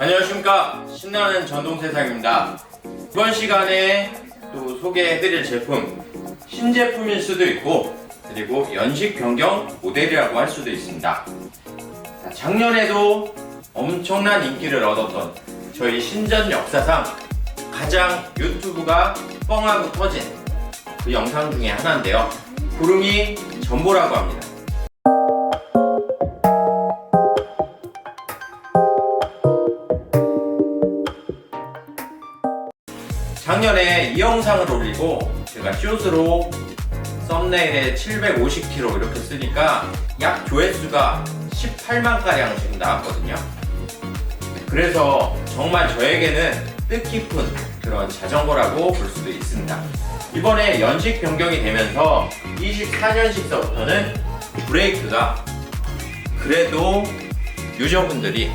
안녕하십니까, 신나는 전동세상입니다. 이번 시간에 또 소개해드릴 제품, 신제품일 수도 있고 그리고 연식 변경 모델이라고 할 수도 있습니다. 작년에도 엄청난 인기를 얻었던 저희 신전 역사상 가장 유튜브가 뻥하고 터진 그 영상 중에 하나인데요, 구름이 전보라고 합니다. 작년에 이 영상을 올리고 제가 숏으로 썸네일에 750kg 이렇게 쓰니까 약 조회수가 18만가량 지금 나왔거든요. 그래서 정말 저에게는 뜻깊은 그런 자전거라고 볼 수도 있습니다. 이번에 연식 변경이 되면서 24년식서부터는 브레이크가 그래도 유저분들이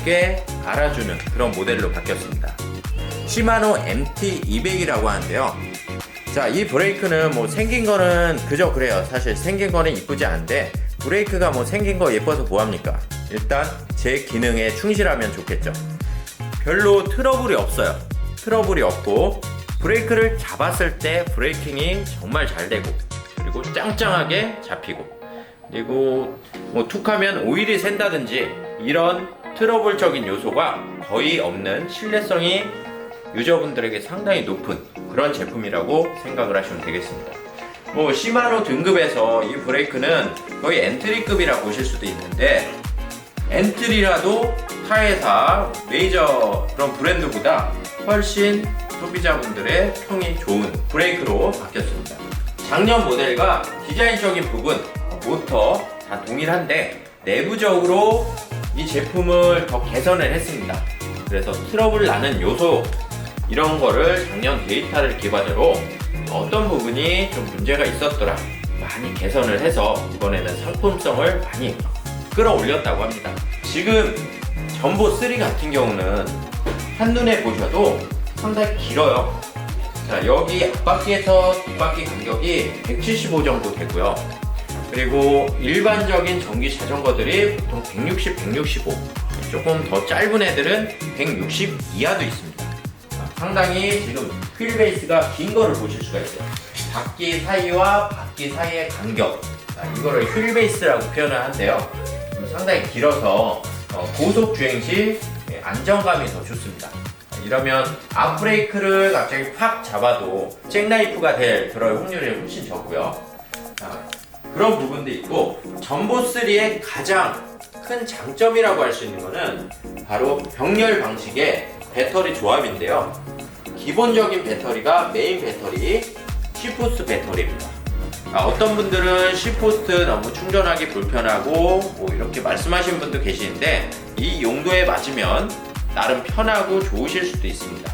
꽤 알아주는 그런 모델로 바뀌었습니다. 시마노 MT200이라고 하는데요. 자, 이 브레이크는 뭐 생긴 거는 그저 그래요. 사실 생긴 거는 이쁘지 않은데 브레이크가 뭐 생긴 거 예뻐서 뭐합니까? 일단 제 기능에 충실하면 좋겠죠. 별로 트러블이 없어요. 트러블이 없고 브레이크를 잡았을 때 브레이킹이 정말 잘 되고 그리고 짱짱하게 잡히고 그리고 뭐 툭하면 오일이 샌다든지 이런 트러블적인 요소가 거의 없는 신뢰성이 유저분들에게 상당히 높은 그런 제품이라고 생각을 하시면 되겠습니다. 뭐 시마노 등급에서 이 브레이크는 거의 엔트리급이라고 보실 수도 있는데, 엔트리라도 타회사 메이저 그런 브랜드보다 훨씬 소비자분들의 평이 좋은 브레이크로 바뀌었습니다. 작년 모델과 디자인적인 부분, 모터 다 동일한데 내부적으로 이 제품을 더 개선을 했습니다. 그래서 트러블 나는 요소 이런 거를 작년 데이터를 기반으로 어떤 부분이 좀 문제가 있었더라 많이 개선을 해서 이번에는 상품성을 많이 끌어올렸다고 합니다. 지금 전보 3 같은 경우는 한눈에 보셔도 상당히 길어요. 자, 여기 앞바퀴에서 뒷바퀴 간격이 175 정도 되고요. 그리고 일반적인 전기 자전거들이 보통 160, 165, 조금 더 짧은 애들은 160 이하도 있습니다. 상당히 지금 휠 베이스가 긴 거를 보실 수가 있어요. 바퀴 사이와 바퀴 사이의 간격, 이거를 휠 베이스라고 표현을 한대요. 상당히 길어서 고속 주행 시 안정감이 더 좋습니다. 이러면 앞브레이크를 갑자기 팍 잡아도 잭나이프가 될 그럴 확률이 훨씬 적고요. 그런 부분도 있고, 전보3의 가장 큰 장점이라고 할 수 있는 거는 바로 병렬 방식의 배터리 조합인데요. 기본적인 배터리가 메인 배터리 C포스트 배터리입니다. 어떤 분들은 C포스트 너무 충전하기 불편하고 뭐 이렇게 말씀하시는 분도 계시는데, 이 용도에 맞으면 나름 편하고 좋으실 수도 있습니다.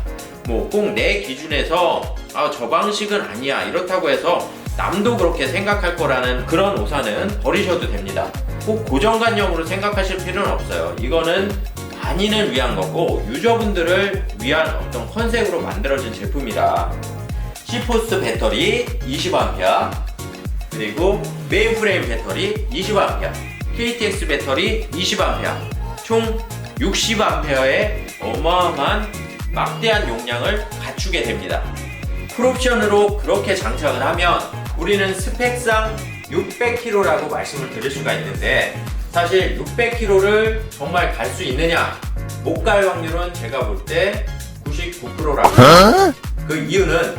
뭐 꼭 내 기준에서 저 방식은 아니야 이렇다고 해서 남도 그렇게 생각할 거라는 그런 오사는 버리셔도 됩니다. 꼭 고정관념으로 생각하실 필요는 없어요. 이거는 만인을 위한 거고 유저분들을 위한 어떤 컨셉으로 만들어진 제품이라 C포스트 배터리 20A, 그리고 메인프레임 배터리 20A, KTX 배터리 20A, 총 60A의 어마어마한 막대한 용량을 갖추게 됩니다. 풀옵션으로 그렇게 장착을 하면 우리는 스펙상 600km라고 말씀을 드릴 수가 있는데, 사실 600km를 정말 갈 수 있느냐, 못 갈 확률은 제가 볼 때 99%라고 합니다. 그 이유는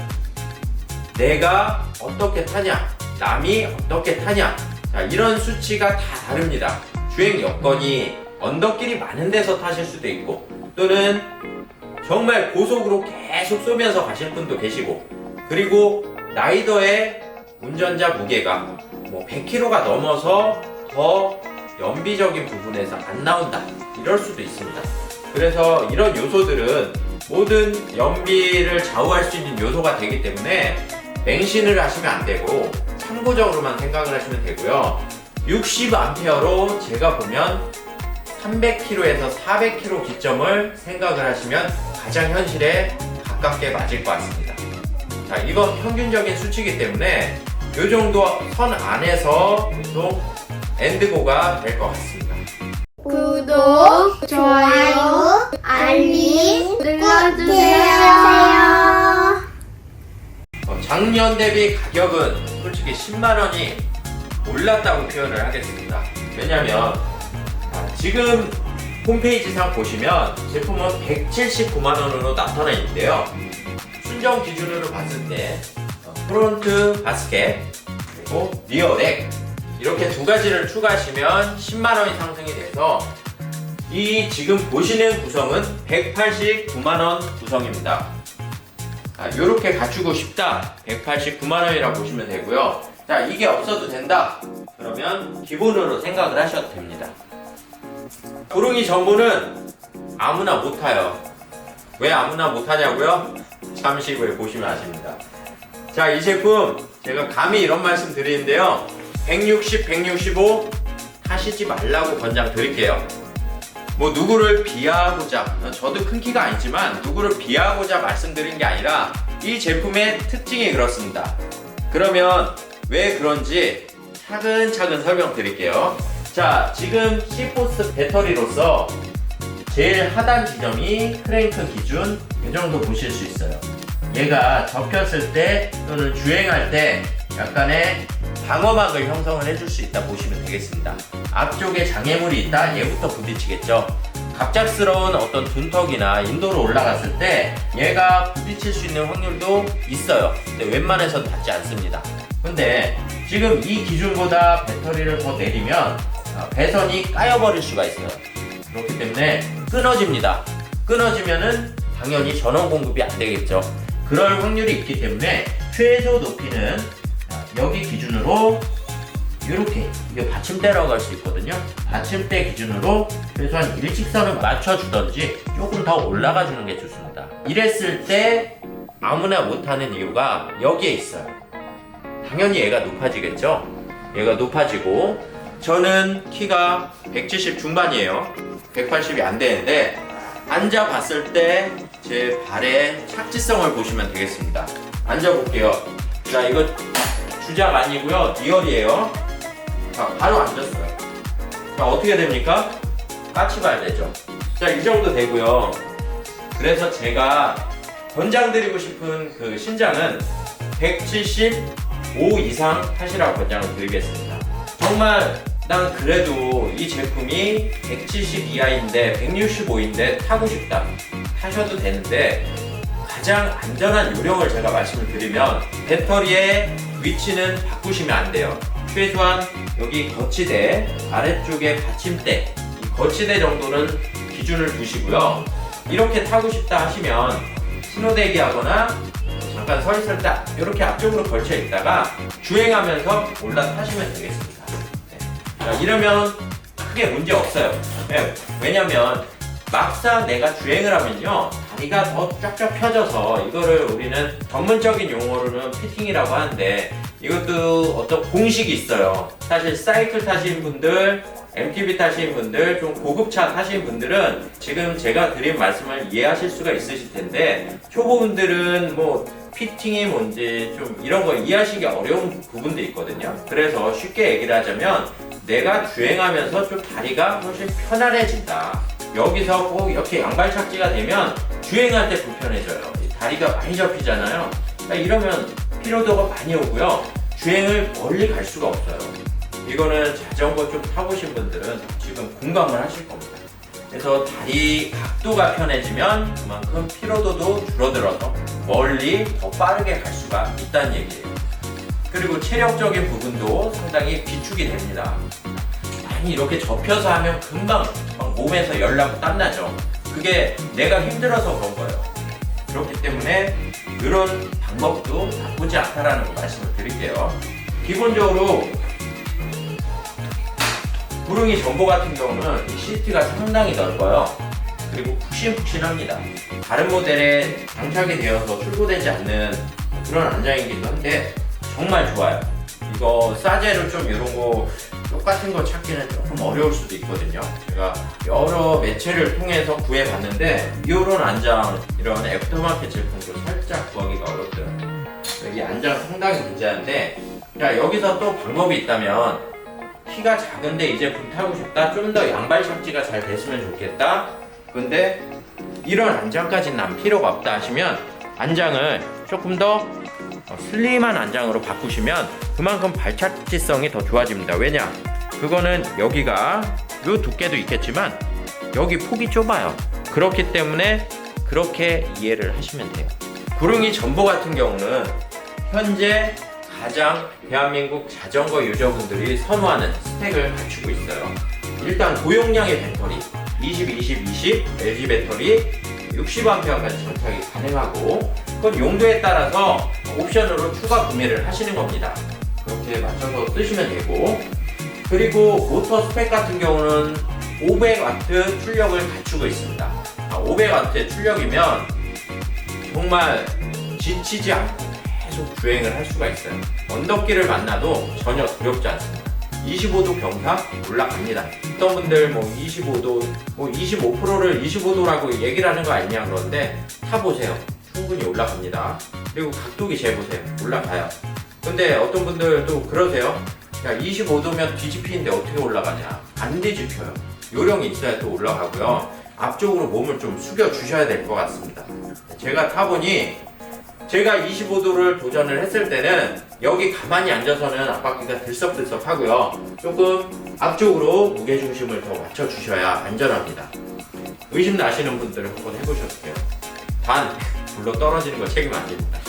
내가 어떻게 타냐, 남이 어떻게 타냐, 자, 이런 수치가 다 다릅니다. 주행 여건이 언덕길이 많은 데서 타실 수도 있고, 또는 정말 고속으로 계속 쏘면서 가실 분도 계시고, 그리고 라이더의 운전자 무게가 뭐 100kg가 넘어서 더 연비적인 부분에서 안 나온다 이럴 수도 있습니다. 그래서 이런 요소들은 모든 연비를 좌우할 수 있는 요소가 되기 때문에 맹신을 하시면 안 되고 참고적으로만 생각을 하시면 되고요. 60A로 제가 보면 300km에서 400km 기점을 생각을 하시면 가장 현실에 가깝게 맞을 것 같습니다. 자, 이건 평균적인 수치이기 때문에 이 정도 선 안에서 보통 엔드고가 될 것 같습니다. 구독, 좋아요, 작년 대비 가격은 솔직히 10만원이 올랐다고 표현을 하겠습니다. 왜냐면 지금 홈페이지상 보시면 제품은 179만원으로 나타나 있는데요. 순정 기준으로 봤을 때 프론트 바스켓 그리고 리어렉 이렇게 두 가지를 추가하시면 10만원이 상승이 돼서 이 지금 보시는 구성은 189만원 구성입니다. 이렇게 갖추고 싶다 189만원이라고 보시면 되고요. 자, 이게 없어도 된다 그러면 기본으로 생각을 하셔도 됩니다. 구릉이 전보는 아무나 못 타요. 왜 아무나 못 타냐고요? 잠시 후에 보시면 아십니다. 자, 이 제품 제가 감히 이런 말씀 드리는데요. 160, 165 타시지 말라고 권장 드릴게요. 뭐 누구를 비하하고자, 저도 큰 키가 아니지만 누구를 비하하고자 말씀드린 게 아니라 이 제품의 특징이 그렇습니다. 그러면 왜 그런지 차근차근 설명드릴게요. 자, 지금 C포스 배터리로서 제일 하단 지점이 크랭크 기준 이 정도 보실 수 있어요. 얘가 접혔을 때 또는 주행할 때 약간의 방어막을 형성을 해줄 수 있다 보시면 되겠습니다. 앞쪽에 장애물이 있다 얘부터 부딪히겠죠. 갑작스러운 어떤 둔턱이나 인도로 올라갔을 때 얘가 부딪힐 수 있는 확률도 있어요. 근데 웬만해서는 닿지 않습니다. 근데 지금 이 기준보다 배터리를 더 내리면 배선이 까여버릴 수가 있어요. 그렇기 때문에 끊어집니다. 끊어지면은 당연히 전원 공급이 안 되겠죠. 그럴 확률이 있기 때문에 최소 높이는 여기 기준으로 이렇게 이게 받침대라고 할 수 있거든요. 받침대 기준으로 최소한 일직선을 맞춰주던지 조금 더 올라가 주는 게 좋습니다. 이랬을 때 아무나 못하는 이유가 여기에 있어요. 당연히 얘가 높아지겠죠. 얘가 높아지고 저는 키가 170 중반이에요. 180이 안 되는데 앉아 봤을 때 제 발의 착지성을 보시면 되겠습니다. 앉아 볼게요. 자, 이거 주작 아니고요, 리얼이에요. 자, 바로 앉았어요. 자, 어떻게 됩니까? 까치 봐야 되죠. 자, 이 정도 되고요. 그래서 제가 권장드리고 싶은 그 신장은 175 이상 하시라고 권장을 드리겠습니다. 정말 난 그래도 이 제품이 170 이하인데 165인데 타고 싶다 하셔도 되는데 가장 안전한 요령을 제가 말씀을 드리면 배터리의 위치는 바꾸시면 안 돼요. 최소한 여기 거치대 아래쪽에 받침대 이 거치대 정도는 기준을 두시고요. 이렇게 타고 싶다 하시면 신호대기 하거나 잠깐 서 있을 때 이렇게 앞쪽으로 걸쳐 있다가 주행하면서 올라타시면 되겠습니다. 네. 자, 이러면 크게 문제 없어요. 네. 왜냐면 막상 내가 주행을 하면요 다리가 더 쫙쫙 펴져서 이거를 우리는 전문적인 용어로는 피팅이라고 하는데 이것도 어떤 공식이 있어요. 사실 사이클 타시는 분들, MTB 타시는 분들, 좀 고급차 타시는 분들은 지금 제가 드린 말씀을 이해하실 수가 있으실 텐데 초보분들은 뭐 피팅이 뭔지 좀 이런 거 이해하시기 어려운 부분도 있거든요. 그래서 쉽게 얘기를 하자면 내가 주행하면서 좀 다리가 훨씬 편안해진다. 여기서 꼭 이렇게 양발 착지가 되면 주행할 때 불편해져요. 다리가 많이 접히잖아요. 그러니까 이러면 피로도가 많이 오고요. 주행을 멀리 갈 수가 없어요. 이거는 자전거 좀 타보신 분들은 지금 공감을 하실 겁니다. 그래서 다리 각도가 편해지면 그만큼 피로도도 줄어들어서 멀리 더 빠르게 갈 수가 있다는 얘기예요. 그리고 체력적인 부분도 상당히 비축이 됩니다. 많이 이렇게 접혀서 하면 금방 막 몸에서 열나고 땀나죠. 그게 내가 힘들어서 그런 거예요. 그렇기 때문에 이런 방법도 나쁘지 않다라는 거 말씀을 드릴게요. 기본적으로 구릉이 전보 같은 경우는 이 시트가 상당히 넓어요. 그리고 푹신푹신합니다. 다른 모델에 장착이 되어서 출고되지 않는 그런 안장이기도 한데 정말 좋아요. 이거 싸제로 좀 이런 거 똑같은 거 찾기는 조금 어려울 수도 있거든요. 제가 여러 매체를 통해서 구해봤는데 이런 안장, 이런 애프터마켓 제품도 살짝 구하기가 어렵더라고요. 여기 안장 상당히 괜찮은데 자, 여기서 또 방법이 있다면 키가 작은데 이 제품 타고 싶다, 좀 더 양발 착지가 잘 됐으면 좋겠다, 근데 이런 안장까지는 난 필요가 없다 하시면 안장을 조금 더 슬림한 안장으로 바꾸시면 그만큼 발차지성이 더 좋아집니다. 왜냐? 그거는 여기가 요 두께도 있겠지만 여기 폭이 좁아요. 그렇기 때문에 그렇게 이해를 하시면 돼요. 구릉이 전보 같은 경우는 현재 가장 대한민국 자전거 유저분들이 선호하는 스펙을 갖추고 있어요. 일단 고용량의 배터리 20, LG 배터리 60A까지 장착이 가능하고, 그건 용도에 따라서 옵션으로 추가 구매를 하시는 겁니다. 그렇게 맞춰서 쓰시면 되고, 그리고 모터 스펙 같은 경우는 500W 출력을 갖추고 있습니다. 500W의 출력이면 정말 지치지 않고 계속 주행을 할 수가 있어요. 언덕길을 만나도 전혀 두렵지 않습니다. 25도 경사 올라갑니다. 어떤 분들 25도, 25%를 25도라고 얘기를 하는 거 아니냐 그러는데 타보세요. 충분히 올라갑니다. 그리고 각도기 재보세요. 올라가요. 근데 어떤 분들도 그러세요. 야, 25도면 뒤집히는데 어떻게 올라가냐? 안 뒤집혀요. 요령이 있어야 또 올라가고요. 앞쪽으로 몸을 좀 숙여 주셔야 될 것 같습니다. 제가 타보니 제가 25도를 도전을 했을 때는 여기 가만히 앉아서는 앞바퀴가 들썩들썩 하고요. 조금 앞쪽으로 무게중심을 더 맞춰주셔야 안전합니다. 의심 나시는 분들은 한번 해보셔도 돼요. 단, 불러 떨어지는 거 책임 안 집니다.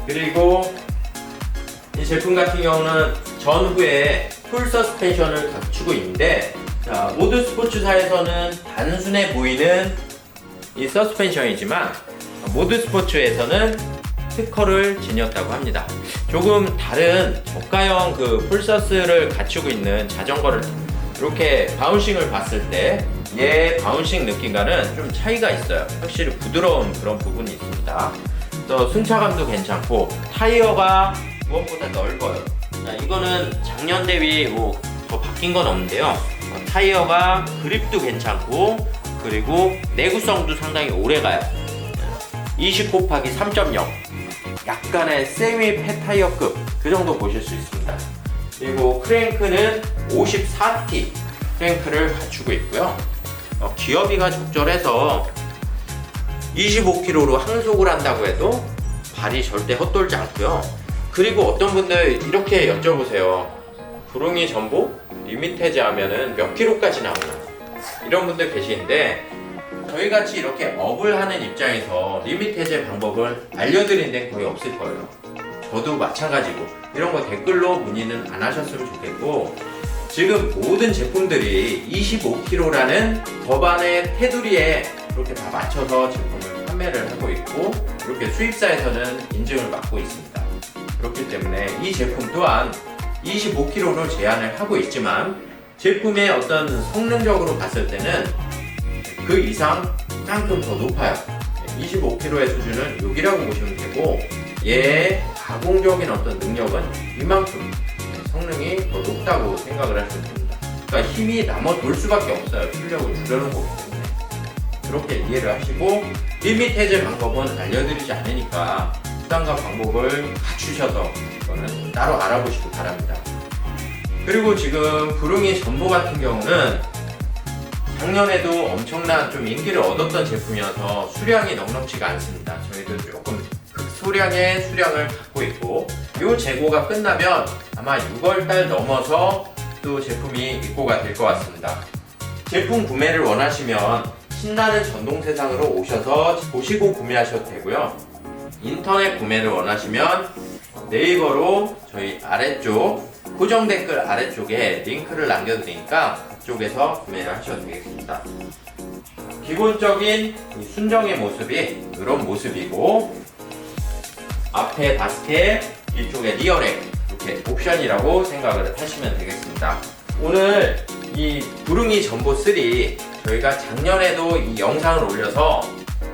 그리고 이 제품 같은 경우는 전후에 풀 서스펜션을 갖추고 있는데, 자, 모드 스포츠사에서는 단순해 보이는 이 서스펜션이지만 모드 스포츠에서는 특허를 지녔다고 합니다. 조금 다른 저가형 그 풀서스를 갖추고 있는 자전거를 이렇게 바운싱을 봤을 때 얘 바운싱 느낌과는 좀 차이가 있어요. 확실히 부드러운 그런 부분이 있습니다. 또 승차감도 괜찮고 타이어가 무엇보다 넓어요. 자, 이거는 작년 대비 더 바뀐 건 없는데요. 타이어가 그립도 괜찮고, 그리고 내구성도 상당히 오래가요. 20 곱하기 3.0, 약간의 세미 폐타이어급 그 정도 보실 수 있습니다. 그리고 크랭크는 54T 크랭크를 갖추고 있고요. 기어비가 적절해서 25kg로 항속을 한다고 해도 발이 절대 헛돌지 않고요. 그리고 어떤 분들 이렇게 여쭤보세요. 구릉이 전보 리미테즈 하면은 몇 킬로까지 나오나? 이런 분들 계시는데, 저희같이 이렇게 업을 하는 입장에서 리미테즈의 방법을 알려드린 데는 거의 없을 거예요. 저도 마찬가지고 이런 거 댓글로 문의는 안 하셨으면 좋겠고, 지금 모든 제품들이 25kg라는 법안의 테두리에 이렇게 다 맞춰서 제품을 판매를 하고 있고, 이렇게 수입사에서는 인증을 받고 있습니다. 그렇기 때문에 이 제품 또한 25kg로 제한을 하고 있지만 제품의 어떤 성능적으로 봤을 때는 그 이상 조금 더 높아요. 25kg의 수준은 여기라고 보시면 되고, 얘의 가공적인 어떤 능력은 이만큼 성능이 더 높다고 생각을 하시면 됩니다. 그러니까 힘이 남아 돌 수밖에 없어요. 출력을 줄여놓은 거기 때문에. 그렇게 이해를 하시고, 리미테즈 방법은 알려드리지 않으니까 수단과 방법을 갖추셔서 이거는 따로 알아보시기 바랍니다. 그리고 지금 구릉이 전보 같은 경우는 작년에도 엄청난 좀 인기를 얻었던 제품이어서 수량이 넉넉지가 않습니다. 저희도 조금 극소량의 수량을 갖고 있고, 이 재고가 끝나면 아마 6월달 넘어서 또 제품이 입고가 될 것 같습니다. 제품 구매를 원하시면 신나는 전동세상으로 오셔서 보시고 구매하셔도 되고요. 인터넷 구매를 원하시면 네이버로 저희 아래쪽 고정 댓글 아래쪽에 링크를 남겨드리니까 그쪽에서 구매를 하셔도 되겠습니다. 기본적인 순정의 모습이 이런 모습이고, 앞에 바스켓, 뒤쪽에 리어렉, 이렇게 옵션이라고 생각을 하시면 되겠습니다. 오늘 이 구릉이 전보 3 저희가 작년에도 이 영상을 올려서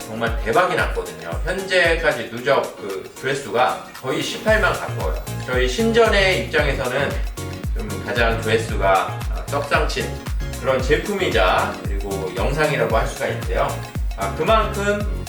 정말 대박이 났거든요. 현재까지 누적 그 조회수가 거의 18만 가까워요. 저희 신전의 입장에서는 좀 가장 조회수가 떡상친 그런 제품이자 그리고 영상이라고 할 수가 있는데요. 그만큼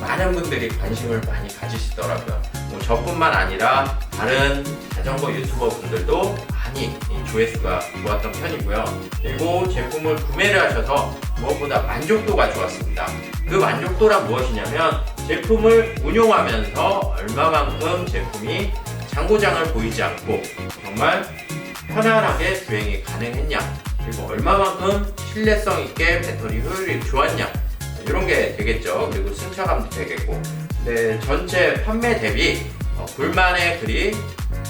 많은 분들이 관심을 많이 가지시더라고요. 저뿐만 아니라 다른 자전거 유튜버 분들도 많이 조회수가 좋았던 편이고요. 그리고 제품을 구매를 하셔서 무엇보다 만족도가 좋았습니다. 그 만족도란 무엇이냐면 제품을 운용하면서 얼마만큼 제품이 장고장을 보이지 않고 정말 편안하게 주행이 가능했냐, 그리고 얼마만큼 신뢰성 있게 배터리 효율이 좋았냐, 이런 게 되겠죠. 그리고 승차감도 되겠고. 근데 전체 판매 대비 불만의 글이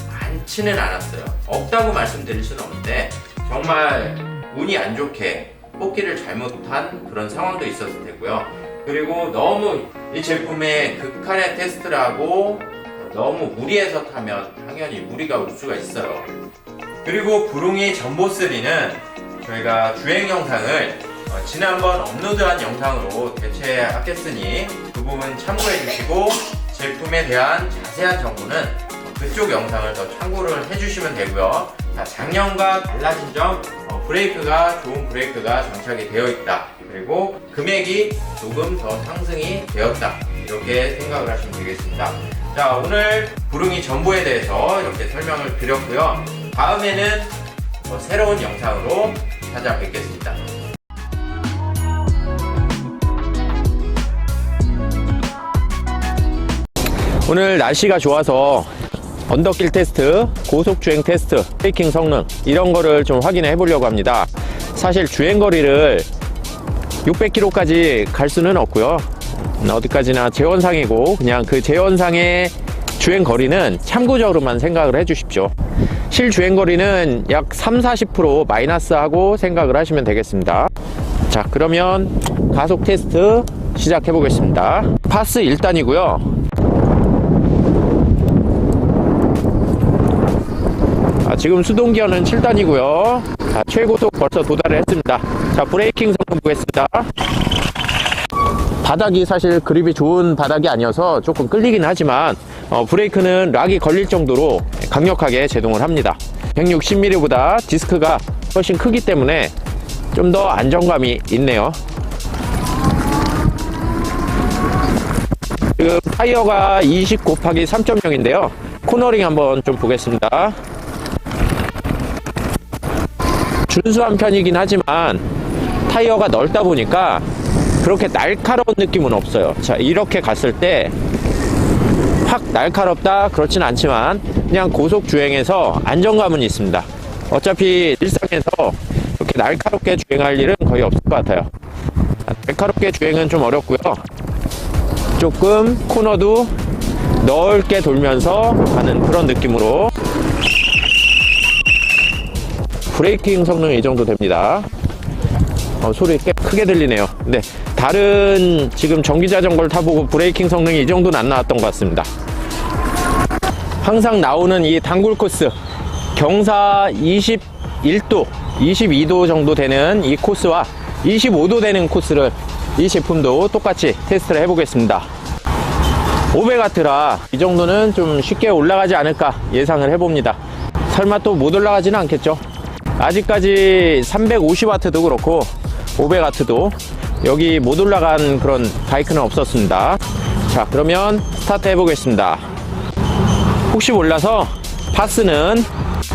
많지는 않았어요. 없다고 말씀드릴 수는 없는데 정말 운이 안 좋게 뽑기를 잘못한 그런 상황도 있었을 테고요. 그리고 너무 이 제품의 극한의 테스트를 하고 너무 무리해서 타면 당연히 무리가 올 수가 있어요. 그리고 부릉이 전보3는 저희가 주행 영상을 지난번 업로드한 영상으로 대체하겠으니 그 부분 참고해 주시고, 제품에 대한 자세한 정보는 그쪽 영상을 더 참고를 해주시면 되고요. 작년과 달라진 점, 브레이크가 좋은 브레이크가 장착이 되어 있다, 그리고 금액이 조금 더 상승이 되었다, 이렇게 생각을 하시면 되겠습니다. 자, 오늘 부릉이 전보에 대해서 이렇게 설명을 드렸고요. 다음에는 새로운 영상으로 찾아뵙겠습니다. 오늘 날씨가 좋아서 언덕길 테스트, 고속주행 테스트, 브레이킹 성능 이런 거를 좀 확인해 보려고 합니다. 사실 주행거리를 600km까지 갈 수는 없고요. 어디까지나 제원상이고, 그냥 그 제원상의 주행거리는 참고적으로만 생각을 해 주십시오. 실주행거리는 약 30-40% 마이너스하고 생각을 하시면 되겠습니다. 자, 그러면 가속 테스트 시작해 보겠습니다. 파스 1단이고요. 지금 수동기어는 7단이고요. 최고속 벌써 도달을 했습니다. 자, 브레이킹 성능 보겠습니다. 바닥이 사실 그립이 좋은 바닥이 아니어서 조금 끌리긴 하지만 브레이크는 락이 걸릴 정도로 강력하게 제동을 합니다. 160mm보다 디스크가 훨씬 크기 때문에 좀 더 안정감이 있네요. 지금 타이어가 20 곱하기 3.0인데요 코너링 한번 좀 보겠습니다. 준수한 편이긴 하지만 타이어가 넓다 보니까 그렇게 날카로운 느낌은 없어요. 자, 이렇게 갔을 때 확 날카롭다 그렇진 않지만 그냥 고속 주행에서 안정감은 있습니다. 어차피 일상에서 이렇게 날카롭게 주행할 일은 거의 없을 것 같아요. 날카롭게 주행은 좀 어렵고요. 조금 코너도 넓게 돌면서 가는 그런 느낌으로. 브레이킹 성능이 이 정도 됩니다. 소리 꽤 크게 들리네요. 근데 다른 지금 전기자전거를 타보고 브레이킹 성능이 이 정도는 안 나왔던 것 같습니다. 항상 나오는 이 단골 코스, 경사 21도, 22도 정도 되는 이 코스와 25도 되는 코스를 이 제품도 똑같이 테스트를 해보겠습니다. 500W라 이 정도는 좀 쉽게 올라가지 않을까 예상을 해봅니다. 설마 또 못 올라가지는 않겠죠. 아직까지 350W도 그렇고 500W도 여기 못 올라간 그런 바이크는 없었습니다. 자, 그러면 스타트 해보겠습니다. 혹시 몰라서 파스는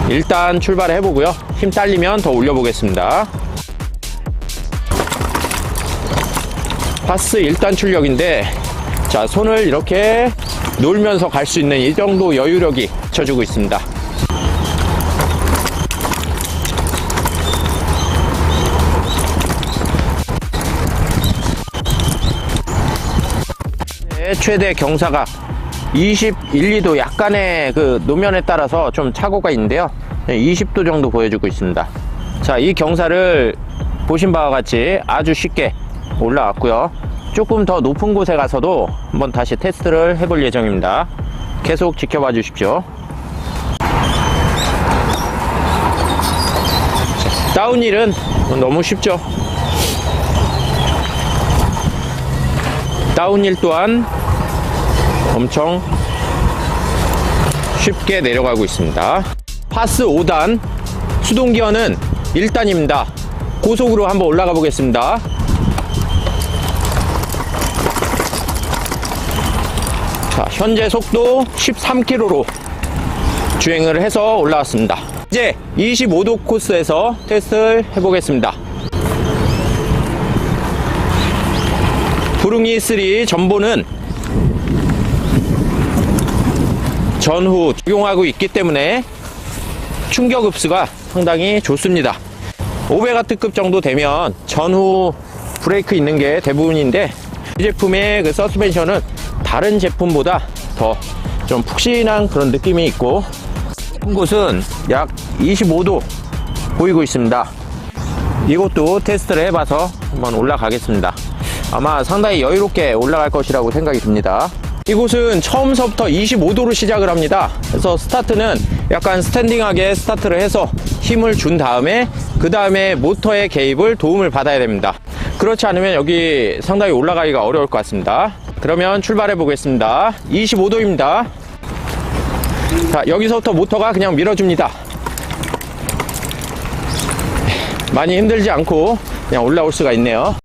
일단 출발을 해보고요. 힘 딸리면 더 올려보겠습니다. 파스 1단 출력인데, 자, 손을 이렇게 놀면서 갈 수 있는 이 정도 여유력이 쳐주고 있습니다. 최대 경사가 21, 2도, 약간의 그 노면에 따라서 좀 착오가 있는데요. 20도 정도 보여주고 있습니다. 자, 이 경사를 보신 바와 같이 아주 쉽게 올라왔고요. 조금 더 높은 곳에 가서도 한번 다시 테스트를 해볼 예정입니다. 계속 지켜봐 주십시오. 자, 다운힐은 너무 쉽죠. 다운힐 또한 엄청 쉽게 내려가고 있습니다. 파스 5단, 수동기어는 1단입니다. 고속으로 한번 올라가 보겠습니다. 자, 현재 속도 13km로 주행을 해서 올라왔습니다. 이제 25도 코스에서 테스트를 해보겠습니다. 부릉이 3 전보는 전후 적용하고 있기 때문에 충격 흡수가 상당히 좋습니다. 500W급 정도 되면 전후 브레이크 있는 게 대부분인데, 이 제품의 그 서스펜션은 다른 제품보다 더 좀 푹신한 그런 느낌이 있고, 높은 곳은 약 25도 보이고 있습니다. 이것도 테스트를 해봐서 한번 올라가겠습니다. 아마 상당히 여유롭게 올라갈 것이라고 생각이 듭니다. 이곳은 처음서부터 25도로 시작을 합니다. 그래서 스타트는 약간 스탠딩하게 스타트를 해서 힘을 준 다음에 그 다음에 모터의 개입을 도움을 받아야 됩니다. 그렇지 않으면 여기 상당히 올라가기가 어려울 것 같습니다. 그러면 출발해 보겠습니다. 25도입니다. 자, 여기서부터 모터가 그냥 밀어줍니다. 많이 힘들지 않고 그냥 올라올 수가 있네요.